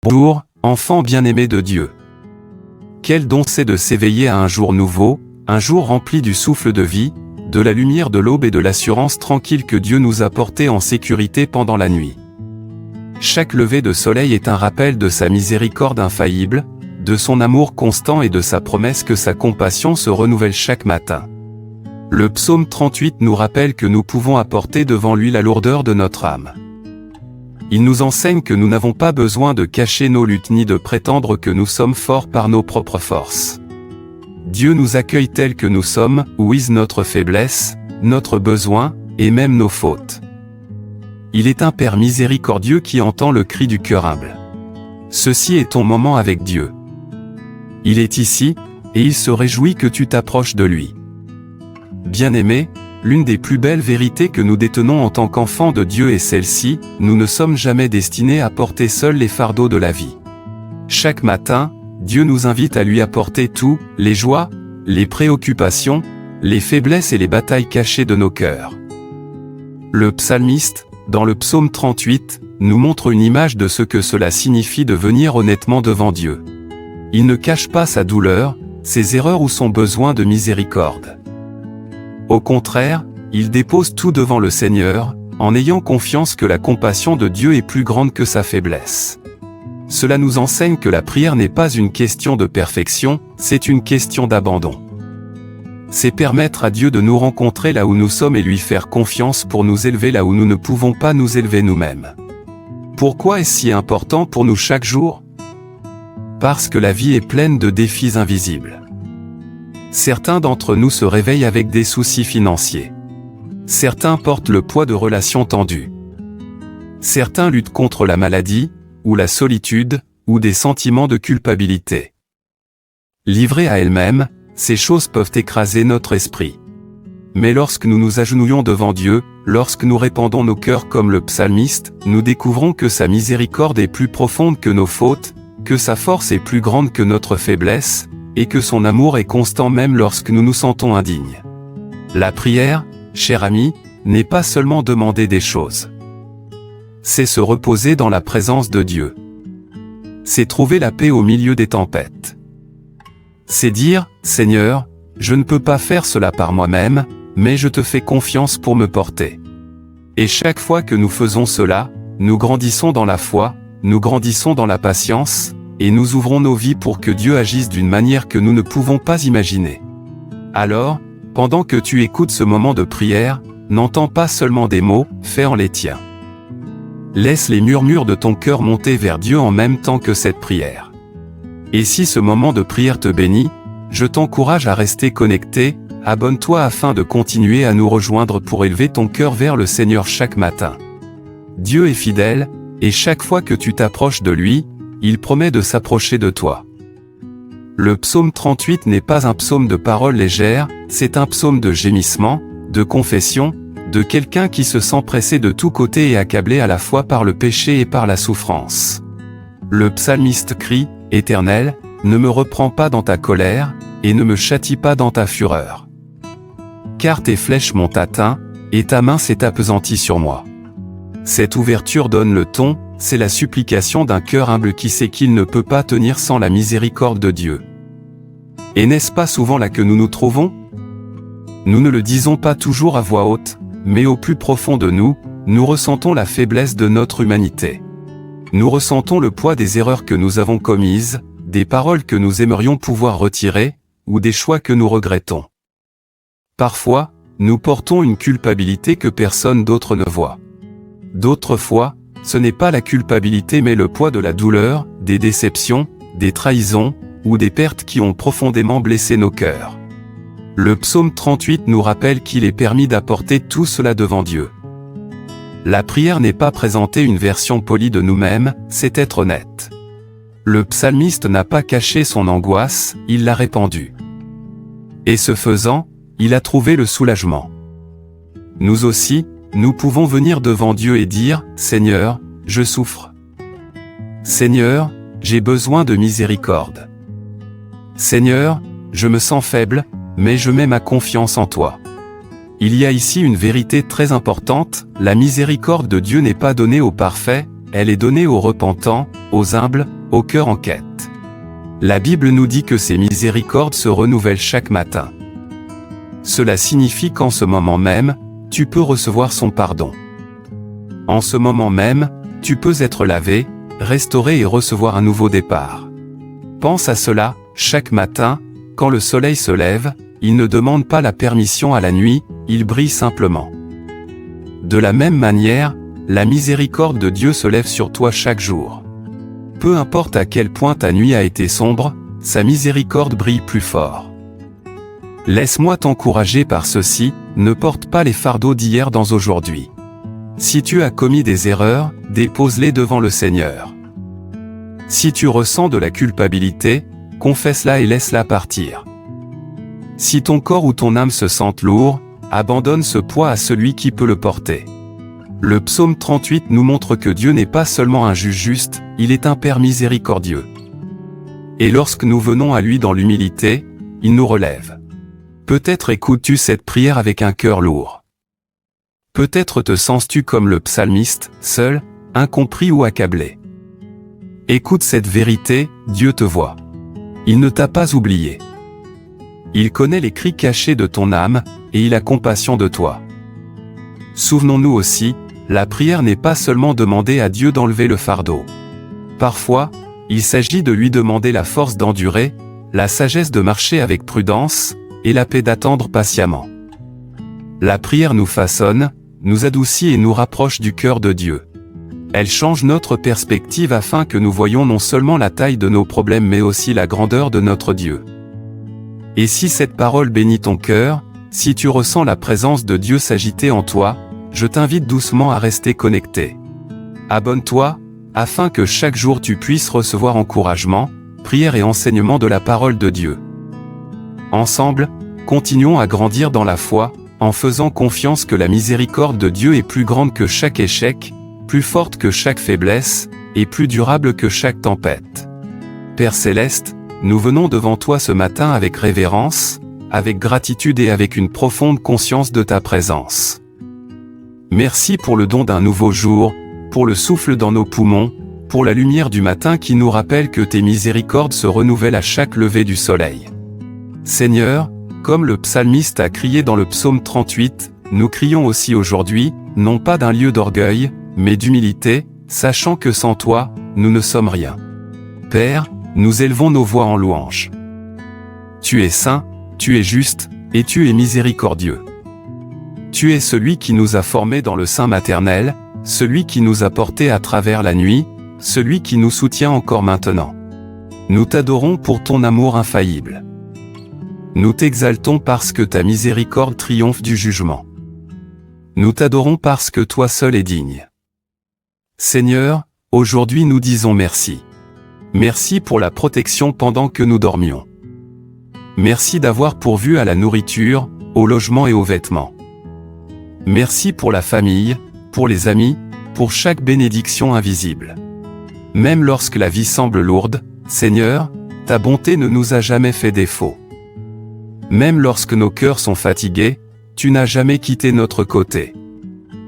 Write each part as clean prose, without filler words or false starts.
Bonjour, enfants bien-aimés de Dieu. Quel don c'est de s'éveiller à un jour nouveau, un jour rempli du souffle de vie, de la lumière de l'aube et de l'assurance tranquille que Dieu nous a portée en sécurité pendant la nuit. Chaque lever de soleil est un rappel de sa miséricorde infaillible, de son amour constant et de sa promesse que sa compassion se renouvelle chaque matin. Le psaume 38 nous rappelle que nous pouvons apporter devant lui la lourdeur de notre âme. Il nous enseigne que nous n'avons pas besoin de cacher nos luttes ni de prétendre que nous sommes forts par nos propres forces. Dieu nous accueille tels que nous sommes, with notre faiblesse, notre besoin, et même nos fautes. Il est un Père miséricordieux qui entend le cri du cœur humble. Ceci est ton moment avec Dieu. Il est ici, et il se réjouit que tu t'approches de lui. Bien-aimés, l'une des plus belles vérités que nous détenons en tant qu'enfants de Dieu est celle-ci, nous ne sommes jamais destinés à porter seuls les fardeaux de la vie. Chaque matin, Dieu nous invite à lui apporter tout, les joies, les préoccupations, les faiblesses et les batailles cachées de nos cœurs. Le psalmiste, dans le psaume 38, nous montre une image de ce que cela signifie de venir honnêtement devant Dieu. Il ne cache pas sa douleur, ses erreurs ou son besoin de miséricorde. Au contraire, il dépose tout devant le Seigneur, en ayant confiance que la compassion de Dieu est plus grande que sa faiblesse. Cela nous enseigne que la prière n'est pas une question de perfection, c'est une question d'abandon. C'est permettre à Dieu de nous rencontrer là où nous sommes et lui faire confiance pour nous élever là où nous ne pouvons pas nous élever nous-mêmes. Pourquoi est-ce si important pour nous chaque jour ? Parce que la vie est pleine de défis invisibles. Certains d'entre nous se réveillent avec des soucis financiers. Certains portent le poids de relations tendues. Certains luttent contre la maladie, ou la solitude, ou des sentiments de culpabilité. Livrées à elles-mêmes, ces choses peuvent écraser notre esprit. Mais lorsque nous nous agenouillons devant Dieu, lorsque nous répandons nos cœurs comme le psalmiste, nous découvrons que sa miséricorde est plus profonde que nos fautes, que sa force est plus grande que notre faiblesse, et que son amour est constant même lorsque nous nous sentons indignes. La prière, cher ami, n'est pas seulement demander des choses. C'est se reposer dans la présence de Dieu. C'est trouver la paix au milieu des tempêtes. C'est dire, Seigneur, je ne peux pas faire cela par moi-même, mais je te fais confiance pour me porter. Et chaque fois que nous faisons cela, nous grandissons dans la foi, nous grandissons dans la patience, et nous ouvrons nos vies pour que Dieu agisse d'une manière que nous ne pouvons pas imaginer. Alors, pendant que tu écoutes ce moment de prière, n'entends pas seulement des mots, fais-en les tiens. Laisse les murmures de ton cœur monter vers Dieu en même temps que cette prière. Et si ce moment de prière te bénit, je t'encourage à rester connecté, abonne-toi afin de continuer à nous rejoindre pour élever ton cœur vers le Seigneur chaque matin. Dieu est fidèle, et chaque fois que tu t'approches de lui, il promet de s'approcher de toi. Le psaume 38 n'est pas un psaume de paroles légères, c'est un psaume de gémissement, de confession, de quelqu'un qui se sent pressé de tous côtés et accablé à la fois par le péché et par la souffrance. Le psalmiste crie, « Éternel, ne me reprends pas dans ta colère, et ne me châtie pas dans ta fureur. Car tes flèches m'ont atteint, et ta main s'est appesantie sur moi. » Cette ouverture donne le ton, c'est la supplication d'un cœur humble qui sait qu'il ne peut pas tenir sans la miséricorde de Dieu. Et n'est-ce pas souvent là que nous nous trouvons ? Nous ne le disons pas toujours à voix haute, mais au plus profond de nous, nous ressentons la faiblesse de notre humanité. Nous ressentons le poids des erreurs que nous avons commises, des paroles que nous aimerions pouvoir retirer, ou des choix que nous regrettons. Parfois, nous portons une culpabilité que personne d'autre ne voit. D'autres fois, ce n'est pas la culpabilité mais le poids de la douleur, des déceptions, des trahisons, ou des pertes qui ont profondément blessé nos cœurs. Le psaume 38 nous rappelle qu'il est permis d'apporter tout cela devant Dieu. La prière n'est pas présenter une version polie de nous-mêmes, c'est être honnête. Le psalmiste n'a pas caché son angoisse, il l'a répandue. Et ce faisant, il a trouvé le soulagement. Nous aussi, nous pouvons venir devant Dieu et dire, « Seigneur, je souffre. Seigneur, j'ai besoin de miséricorde. Seigneur, je me sens faible, mais je mets ma confiance en toi. » Il y a ici une vérité très importante, la miséricorde de Dieu n'est pas donnée aux parfaits, elle est donnée aux repentants, aux humbles, au cœur en quête. La Bible nous dit que ses miséricordes se renouvellent chaque matin. Cela signifie qu'en ce moment même, tu peux recevoir son pardon. En ce moment même, tu peux être lavé, restauré et recevoir un nouveau départ. Pense à cela, chaque matin, quand le soleil se lève, il ne demande pas la permission à la nuit, il brille simplement. De la même manière, la miséricorde de Dieu se lève sur toi chaque jour. Peu importe à quel point ta nuit a été sombre, sa miséricorde brille plus fort. Laisse-moi t'encourager par ceci, ne porte pas les fardeaux d'hier dans aujourd'hui. Si tu as commis des erreurs, dépose-les devant le Seigneur. Si tu ressens de la culpabilité, confesse-la et laisse-la partir. Si ton corps ou ton âme se sentent lourds, abandonne ce poids à celui qui peut le porter. Le psaume 38 nous montre que Dieu n'est pas seulement un juge juste, il est un Père miséricordieux. Et lorsque nous venons à lui dans l'humilité, il nous relève. Peut-être écoutes-tu cette prière avec un cœur lourd. Peut-être te sens-tu comme le psalmiste, seul, incompris ou accablé. Écoute cette vérité, Dieu te voit. Il ne t'a pas oublié. Il connaît les cris cachés de ton âme, et il a compassion de toi. Souvenons-nous aussi, la prière n'est pas seulement demander à Dieu d'enlever le fardeau. Parfois, il s'agit de lui demander la force d'endurer, la sagesse de marcher avec prudence, et la paix d'attendre patiemment. La prière nous façonne, nous adoucit et nous rapproche du cœur de Dieu. Elle change notre perspective afin que nous voyions non seulement la taille de nos problèmes mais aussi la grandeur de notre Dieu. Et si cette parole bénit ton cœur, si tu ressens la présence de Dieu s'agiter en toi, je t'invite doucement à rester connecté. Abonne-toi, afin que chaque jour tu puisses recevoir encouragement, prière et enseignement de la parole de Dieu. Ensemble, continuons à grandir dans la foi, en faisant confiance que la miséricorde de Dieu est plus grande que chaque échec, plus forte que chaque faiblesse, et plus durable que chaque tempête. Père Céleste, nous venons devant toi ce matin avec révérence, avec gratitude et avec une profonde conscience de ta présence. Merci pour le don d'un nouveau jour, pour le souffle dans nos poumons, pour la lumière du matin qui nous rappelle que tes miséricordes se renouvellent à chaque lever du soleil. Seigneur, comme le psalmiste a crié dans le psaume 38, nous crions aussi aujourd'hui, non pas d'un lieu d'orgueil, mais d'humilité, sachant que sans toi, nous ne sommes rien. Père, nous élevons nos voix en louange. Tu es saint, tu es juste, et tu es miséricordieux. Tu es celui qui nous a formés dans le sein maternel, celui qui nous a portés à travers la nuit, celui qui nous soutient encore maintenant. Nous t'adorons pour ton amour infaillible. Nous t'exaltons parce que ta miséricorde triomphe du jugement. Nous t'adorons parce que toi seul es digne. Seigneur, aujourd'hui nous disons merci. Merci pour la protection pendant que nous dormions. Merci d'avoir pourvu à la nourriture, au logement et aux vêtements. Merci pour la famille, pour les amis, pour chaque bénédiction invisible. Même lorsque la vie semble lourde, Seigneur, ta bonté ne nous a jamais fait défaut. Même lorsque nos cœurs sont fatigués, tu n'as jamais quitté notre côté.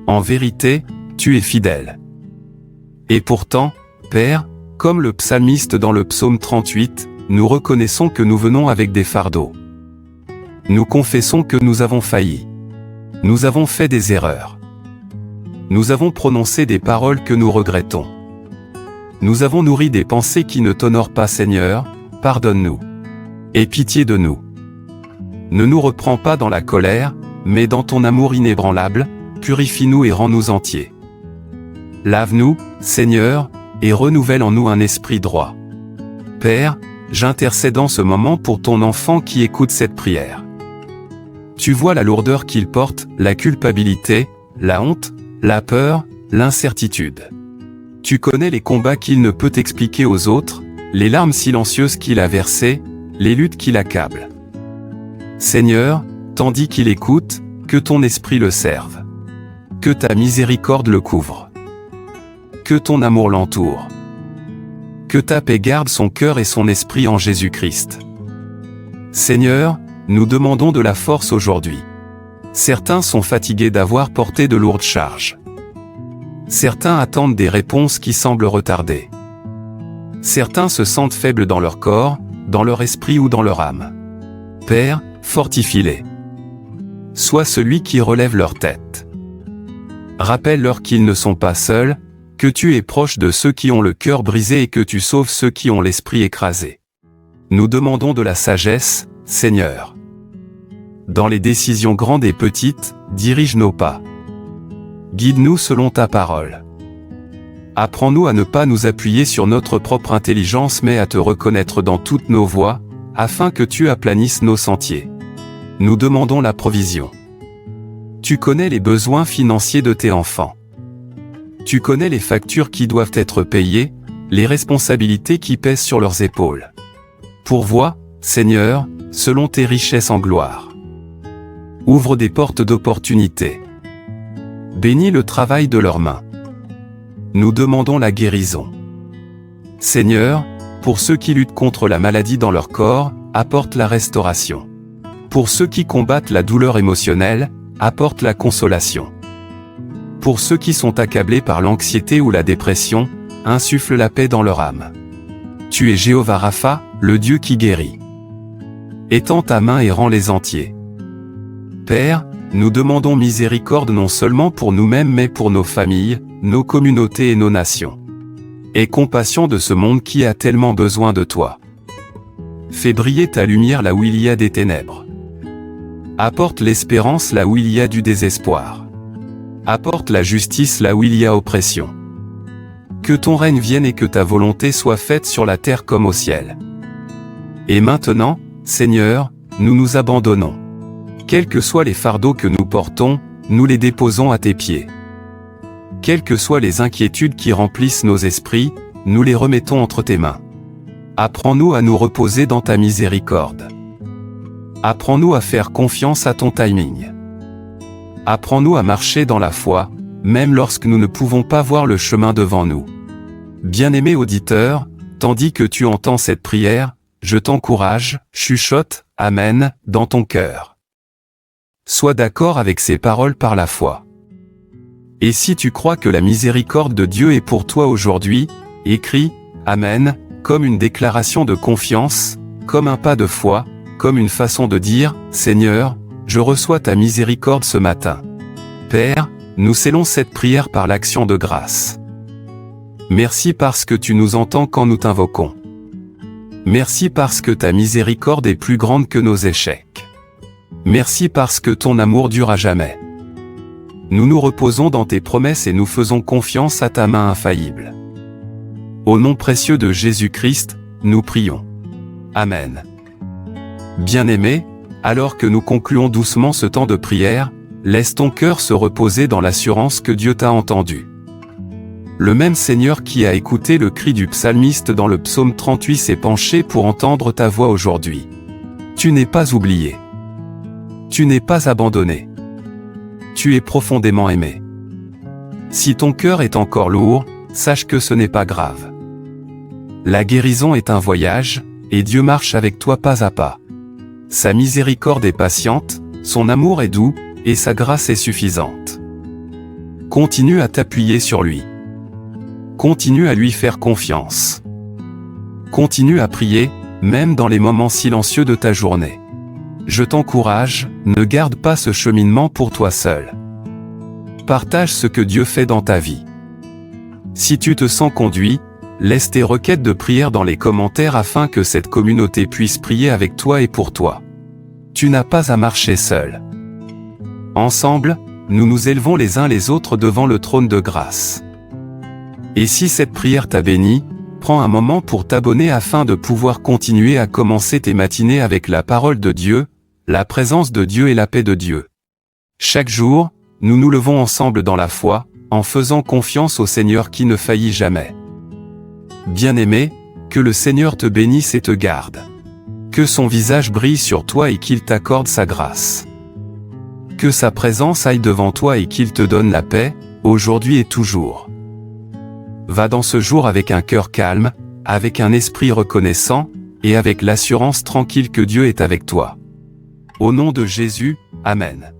En vérité, tu es fidèle. Et pourtant, Père, comme le psalmiste dans le psaume 38, nous reconnaissons que nous venons avec des fardeaux. Nous confessons que nous avons failli. Nous avons fait des erreurs. Nous avons prononcé des paroles que nous regrettons. Nous avons nourri des pensées qui ne t'honorent pas, Seigneur, pardonne-nous. Aie pitié de nous. Ne nous reprends pas dans la colère, mais dans ton amour inébranlable, purifie-nous et rends-nous entiers. Lave-nous, Seigneur, et renouvelle en nous un esprit droit. Père, j'intercède en ce moment pour ton enfant qui écoute cette prière. Tu vois la lourdeur qu'il porte, la culpabilité, la honte, la peur, l'incertitude. Tu connais les combats qu'il ne peut expliquer aux autres, les larmes silencieuses qu'il a versées, les luttes qui l'accablent. Seigneur, tandis qu'il écoute, que ton esprit le serve. Que ta miséricorde le couvre. Que ton amour l'entoure. Que ta paix garde son cœur et son esprit en Jésus-Christ. Seigneur, nous demandons de la force aujourd'hui. Certains sont fatigués d'avoir porté de lourdes charges. Certains attendent des réponses qui semblent retardées. Certains se sentent faibles dans leur corps, dans leur esprit ou dans leur âme. Père, fortifie-les. Sois celui qui relève leur tête. Rappelle-leur qu'ils ne sont pas seuls, que tu es proche de ceux qui ont le cœur brisé et que tu sauves ceux qui ont l'esprit écrasé. Nous demandons de la sagesse, Seigneur. Dans les décisions grandes et petites, dirige nos pas. Guide-nous selon ta parole. Apprends-nous à ne pas nous appuyer sur notre propre intelligence mais à te reconnaître dans toutes nos voies, afin que tu aplanisses nos sentiers. Nous demandons la provision. Tu connais les besoins financiers de tes enfants. Tu connais les factures qui doivent être payées, les responsabilités qui pèsent sur leurs épaules. Pourvois, Seigneur, selon tes richesses en gloire. Ouvre des portes d'opportunité. Bénis le travail de leurs mains. Nous demandons la guérison. Seigneur, pour ceux qui luttent contre la maladie dans leur corps, apporte la restauration. Pour ceux qui combattent la douleur émotionnelle, apporte la consolation. Pour ceux qui sont accablés par l'anxiété ou la dépression, insuffle la paix dans leur âme. Tu es Jéhovah Rapha, le Dieu qui guérit. Étends ta main et rends-les entiers. Père, nous demandons miséricorde non seulement pour nous-mêmes mais pour nos familles, nos communautés et nos nations. Aie compassion de ce monde qui a tellement besoin de toi. Fais briller ta lumière là où il y a des ténèbres. Apporte l'espérance là où il y a du désespoir. Apporte la justice là où il y a oppression. Que ton règne vienne et que ta volonté soit faite sur la terre comme au ciel. Et maintenant, Seigneur, nous nous abandonnons. Quels que soient les fardeaux que nous portons, nous les déposons à tes pieds. Quelles que soient les inquiétudes qui remplissent nos esprits, nous les remettons entre tes mains. Apprends-nous à nous reposer dans ta miséricorde. Apprends-nous à faire confiance à ton timing. Apprends-nous à marcher dans la foi, même lorsque nous ne pouvons pas voir le chemin devant nous. Bien-aimé auditeur, tandis que tu entends cette prière, je t'encourage, chuchote, Amen, dans ton cœur. Sois d'accord avec ces paroles par la foi. Et si tu crois que la miséricorde de Dieu est pour toi aujourd'hui, écris « Amen » comme une déclaration de confiance, comme un pas de foi, comme une façon de dire « Seigneur, je reçois ta miséricorde ce matin. » Père, nous scellons cette prière par l'action de grâce. Merci parce que tu nous entends quand nous t'invoquons. Merci parce que ta miséricorde est plus grande que nos échecs. Merci parce que ton amour dure à jamais. Nous nous reposons dans tes promesses et nous faisons confiance à ta main infaillible. Au nom précieux de Jésus-Christ, nous prions. Amen. Bien-aimé, alors que nous concluons doucement ce temps de prière, laisse ton cœur se reposer dans l'assurance que Dieu t'a entendu. Le même Seigneur qui a écouté le cri du psalmiste dans le psaume 38 s'est penché pour entendre ta voix aujourd'hui. Tu n'es pas oublié. Tu n'es pas abandonné. Tu es profondément aimé. Si ton cœur est encore lourd, sache que ce n'est pas grave. La guérison est un voyage, et Dieu marche avec toi pas à pas. Sa miséricorde est patiente, son amour est doux, et sa grâce est suffisante. Continue à t'appuyer sur lui. Continue à lui faire confiance. Continue à prier, même dans les moments silencieux de ta journée. Je t'encourage, ne garde pas ce cheminement pour toi seul. Partage ce que Dieu fait dans ta vie. Si tu te sens conduit, laisse tes requêtes de prière dans les commentaires afin que cette communauté puisse prier avec toi et pour toi. Tu n'as pas à marcher seul. Ensemble, nous nous élevons les uns les autres devant le trône de grâce. Et si cette prière t'a béni, prends un moment pour t'abonner afin de pouvoir continuer à commencer tes matinées avec la parole de Dieu, la présence de Dieu et la paix de Dieu. Chaque jour, nous nous levons ensemble dans la foi, en faisant confiance au Seigneur qui ne faillit jamais. Bien-aimé, que le Seigneur te bénisse et te garde. Que son visage brille sur toi et qu'il t'accorde sa grâce. Que sa présence aille devant toi et qu'il te donne la paix, aujourd'hui et toujours. Va dans ce jour avec un cœur calme, avec un esprit reconnaissant, et avec l'assurance tranquille que Dieu est avec toi. Au nom de Jésus, Amen.